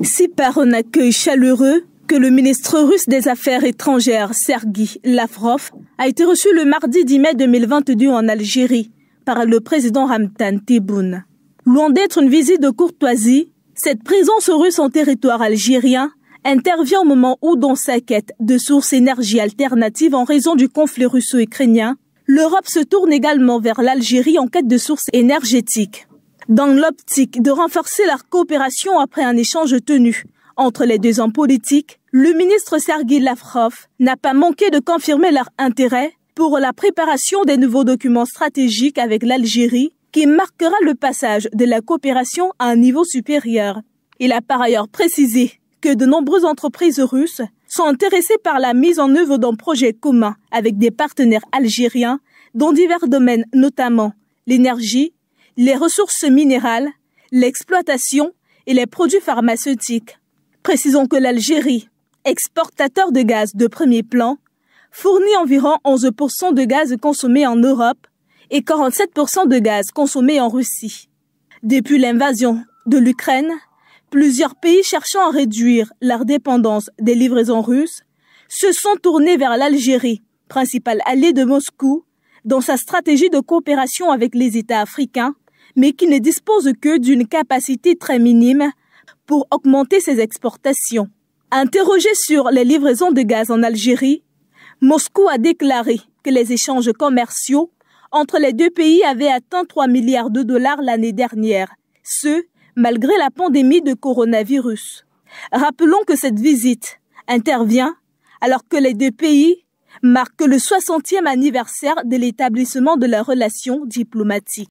C'est par un accueil chaleureux que le ministre russe des Affaires étrangères, Sergueï Lavrov, a été reçu le mardi 10 mai 2022 en Algérie par le président Ramzan Tebboune. Loin d'être une visite de courtoisie, cette présence russe en territoire algérien intervient au moment où, dans sa quête de sources d'énergie alternatives en raison du conflit russo-ukrainien, l'Europe se tourne également vers l'Algérie en quête de sources énergétiques. Dans l'optique de renforcer leur coopération après un échange tenu entre les deux hommes politiques, le ministre Sergueï Lavrov n'a pas manqué de confirmer leur intérêt pour la préparation des nouveaux documents stratégiques avec l'Algérie qui marquera le passage de la coopération à un niveau supérieur. Il a par ailleurs précisé que de nombreuses entreprises russes sont intéressées par la mise en œuvre d'un projet commun avec des partenaires algériens dans divers domaines, notamment l'énergie, les ressources minérales, l'exploitation et les produits pharmaceutiques. Précisons que l'Algérie, exportateur de gaz de premier plan, fournit environ 11% de gaz consommé en Europe et 47% de gaz consommé en Russie. Depuis l'invasion de l'Ukraine, plusieurs pays cherchant à réduire leur dépendance des livraisons russes se sont tournés vers l'Algérie, principal allié de Moscou, dans sa stratégie de coopération avec les États africains, mais qui ne dispose que d'une capacité très minime pour augmenter ses exportations. Interrogé sur les livraisons de gaz en Algérie, Moscou a déclaré que les échanges commerciaux entre les deux pays avaient atteint 3 milliards de dollars l'année dernière, ce, malgré la pandémie de coronavirus. Rappelons que cette visite intervient alors que les deux pays marquent le 60e anniversaire de l'établissement de leurs relations diplomatiques.